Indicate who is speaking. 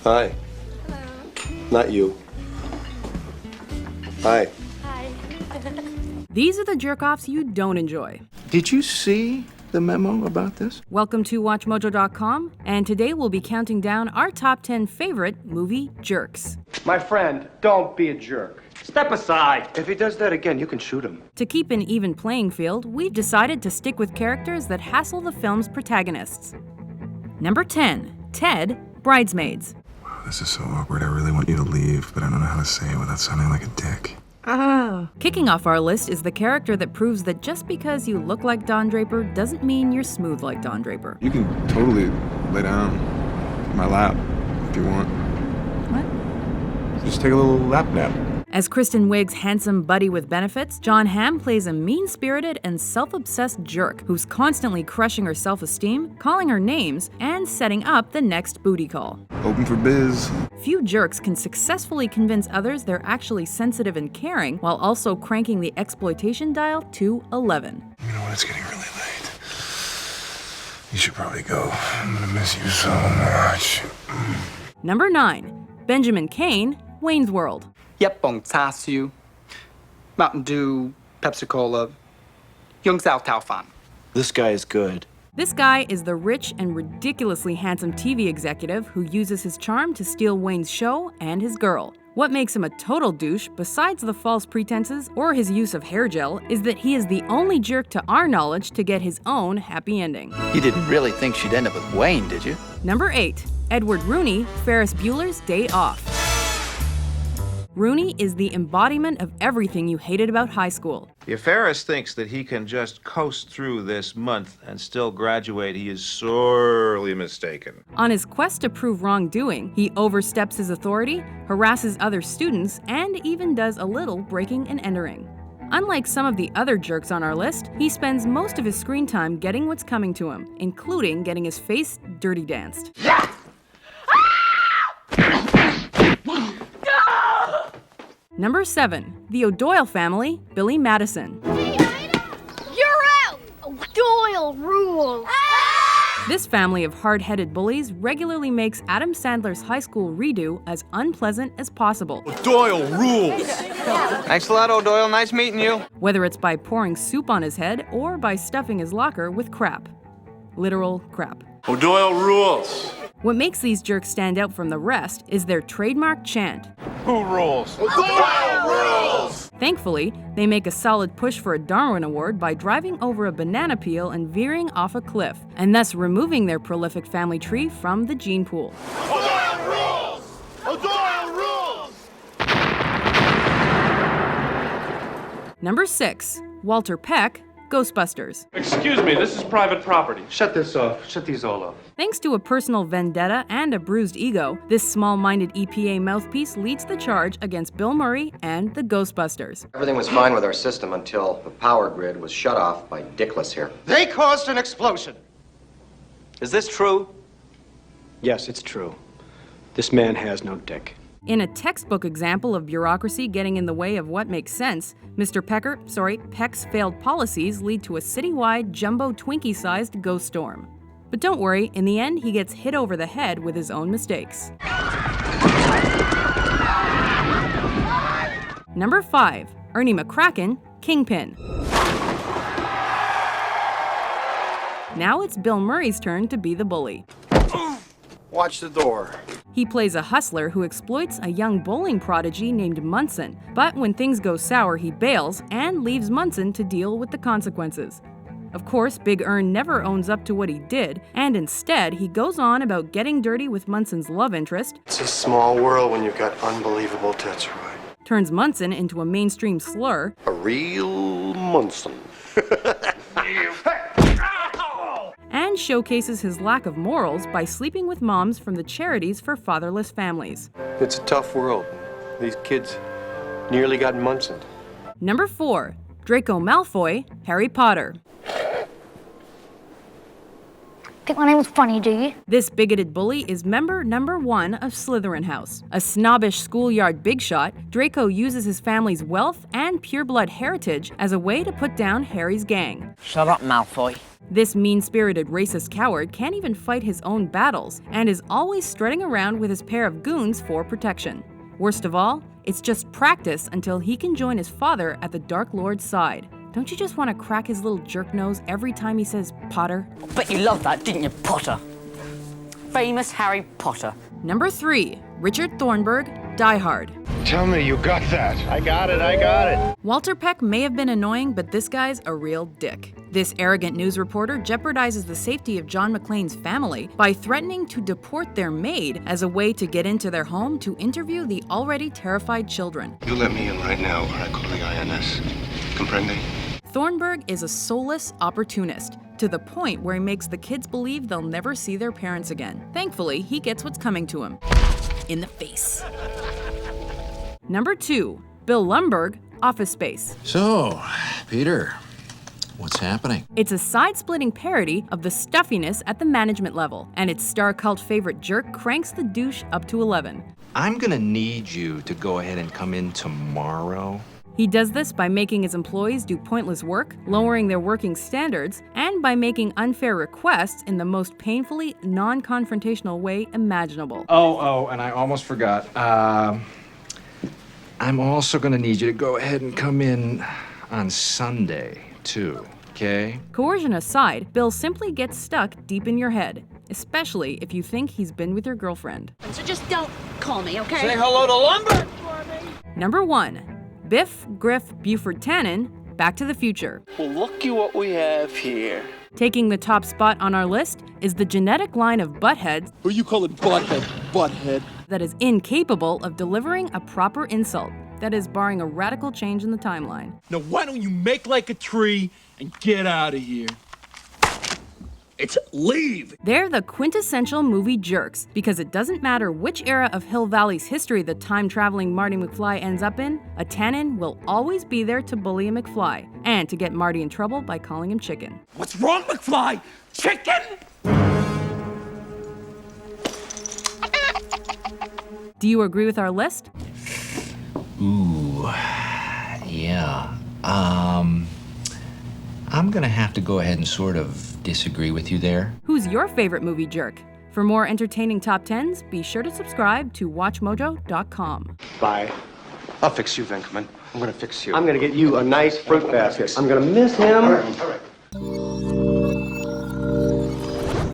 Speaker 1: Hi.
Speaker 2: Hello.
Speaker 1: Not you. Hi.
Speaker 2: Hi.
Speaker 3: These are the jerk-offs you don't enjoy.
Speaker 4: Did you see the memo about this?
Speaker 3: Welcome to WatchMojo.com, and today we'll be counting down our top 10 favorite movie jerks.
Speaker 5: My friend, don't be a jerk.
Speaker 6: Step aside.
Speaker 5: If he does that again, you can shoot him.
Speaker 3: To keep an even playing field, we've decided to stick with characters that hassle the film's protagonists. Number 10, Ted, Bridesmaids.
Speaker 7: Wow, this is so awkward. I really want you to leave, but I don't know how to say it without sounding like a dick.
Speaker 3: Kicking off our list is the character that proves that just because you look like Don Draper doesn't mean you're smooth like Don Draper.
Speaker 7: You can totally lay down in my lap if you want.
Speaker 3: What?
Speaker 7: Just take a little lap nap.
Speaker 3: As Kristen Wiig's handsome buddy with benefits, John Hamm plays a mean-spirited and self-obsessed jerk who's constantly crushing her self-esteem, calling her names, and setting up the next booty call.
Speaker 7: Open for biz.
Speaker 3: Few jerks can successfully convince others they're actually sensitive and caring while also cranking the exploitation dial to 11.
Speaker 7: You know what? It's getting really late. You should probably go. I'm gonna miss you so much.
Speaker 3: Number 9, Benjamin Kane, Wayne's World.
Speaker 6: 一磅叉燒 Mountain Dew, Pepsi Cola, 用燒烤飯
Speaker 4: This guy is good.
Speaker 3: This guy is the rich and ridiculously handsome TV executive who uses his charm to steal Wayne's show and his girl. What makes him a total douche, besides the false pretenses or his use of hair gel, is that he is the only jerk to our knowledge to get his own happy ending.
Speaker 8: You didn't really think she'd end up with Wayne, did you?
Speaker 3: Number 8, Edward Rooney, Ferris Bueller's Day Off. Rooney is the embodiment of everything you hated about high school.
Speaker 9: If Ferris thinks that he can just coast through this month and still graduate, he is sorely mistaken.
Speaker 3: On his quest to prove wrongdoing, he oversteps his authority, harasses other students, and even does a little breaking and entering. Unlike some of the other jerks on our list, he spends most of his screen time getting what's coming to him, including getting his face dirty danced. Number 7, the O'Doyle family, Billy Madison.
Speaker 2: You're out! Doyle rules!
Speaker 3: This family of hard-headed bullies regularly makes Adam Sandler's high school redo as unpleasant as possible.
Speaker 1: Doyle rules!
Speaker 6: Thanks a lot, O'Doyle. Nice meeting you.
Speaker 3: Whether it's by pouring soup on his head or by stuffing his locker with crap. Literal crap.
Speaker 1: Doyle rules!
Speaker 3: What makes these jerks stand out from the rest is their trademark chant.
Speaker 1: Who rules? Doyle rules!
Speaker 3: Thankfully, they make a solid push for a Darwin Award by driving over a banana peel and veering off a cliff, and thus removing their prolific family tree from the gene pool.
Speaker 1: Doyle rules! Doyle rules!
Speaker 3: Number 6, Walter Peck, Ghostbusters.
Speaker 5: Excuse me, this is private property. Shut this off. Shut these all off.
Speaker 3: Thanks to a personal vendetta and a bruised ego, this small-minded EPA mouthpiece leads the charge against Bill Murray and the Ghostbusters.
Speaker 10: Everything was fine with our system until the power grid was shut off by Dickless here.
Speaker 5: They caused an explosion.
Speaker 6: Is this true?
Speaker 5: Yes, it's true. This man has no dick.
Speaker 3: In a textbook example of bureaucracy getting in the way of what makes sense, Peck's failed policies lead to a citywide, jumbo Twinkie-sized ghost storm. But don't worry, in the end, he gets hit over the head with his own mistakes. Number 5, Ernie McCracken, Kingpin. Now it's Bill Murray's turn to be the bully.
Speaker 4: Watch the door.
Speaker 3: He plays a hustler who exploits a young bowling prodigy named Munson, but when things go sour, he bails and leaves Munson to deal with the consequences. Of course, Big Ern never owns up to what he did, and instead, he goes on about getting dirty with Munson's love interest.
Speaker 1: It's a small world when you've got unbelievable tits, right?
Speaker 3: Turns Munson into a mainstream slur,
Speaker 1: A real Munson.
Speaker 3: and showcases his lack of morals by sleeping with moms from the charities for fatherless families.
Speaker 5: It's a tough world. These kids nearly got Munson.
Speaker 3: Number 4, Draco Malfoy, Harry Potter.
Speaker 2: Think my name was funny, do you?
Speaker 3: This bigoted bully is member number 1 of Slytherin House. A snobbish schoolyard bigshot, Draco uses his family's wealth and pureblood heritage as a way to put down Harry's gang.
Speaker 8: Shut up, Malfoy.
Speaker 3: This mean-spirited racist coward can't even fight his own battles and is always strutting around with his pair of goons for protection. Worst of all, it's just practice until he can join his father at the Dark Lord's side. Don't you just want to crack his little jerk nose every time he says Potter?
Speaker 11: Bet you loved that, didn't you, Potter? Famous Harry Potter.
Speaker 3: Number 3, Richard Thornburg, Die Hard.
Speaker 7: Tell me you got that.
Speaker 5: I got it.
Speaker 3: Walter Peck may have been annoying, but this guy's a real dick. This arrogant news reporter jeopardizes the safety of John McClane's family by threatening to deport their maid as a way to get into their home to interview the already terrified children.
Speaker 7: You let me in right now, or I call the INS. Comprende?
Speaker 3: Thornburg is a soulless opportunist, to the point where he makes the kids believe they'll never see their parents again. Thankfully, he gets what's coming to him. In the face. Number 2, Bill Lumbergh, Office Space.
Speaker 12: So, Peter, what's happening?
Speaker 3: It's a side-splitting parody of the stuffiness at the management level, and its star cult favorite jerk cranks the douche up to 11.
Speaker 12: I'm gonna need you to go ahead and come in tomorrow.
Speaker 3: He does this by making his employees do pointless work, lowering their working standards, and by making unfair requests in the most painfully non-confrontational way imaginable.
Speaker 12: Oh, and I almost forgot. I'm also gonna need you to go ahead and come in on Sunday, too, okay?
Speaker 3: Coercion aside, Bill simply gets stuck deep in your head, especially if you think he's been with your girlfriend.
Speaker 11: So just don't call me, okay?
Speaker 6: Say hello to Lumbergh for me.
Speaker 3: Number 1, Biff Griff Buford Tannen, Back to the Future.
Speaker 5: Well, looky what we have here.
Speaker 3: Taking the top spot on our list is the genetic line of buttheads.
Speaker 5: Who you calling butthead? Butthead.
Speaker 3: That is incapable of delivering a proper insult. That is, barring a radical change in the timeline.
Speaker 5: Now, why don't you make like a tree and get out of here? It's leave.
Speaker 3: They're the quintessential movie jerks, because it doesn't matter which era of Hill Valley's history the time-traveling Marty McFly ends up in, a Tannen will always be there to bully a McFly, and to get Marty in trouble by calling him chicken.
Speaker 5: What's wrong, McFly? Chicken?
Speaker 3: Do you agree with our list?
Speaker 12: Ooh, yeah. I'm gonna have to go ahead and sort of disagree with you there.
Speaker 3: Who's your favorite movie jerk? For more entertaining top 10s, be sure to subscribe to WatchMojo.com.
Speaker 1: Bye.
Speaker 10: I'll fix you, Venkman. I'm gonna fix you.
Speaker 1: I'm gonna get you a nice fruit basket. I'm gonna miss him.
Speaker 10: All right.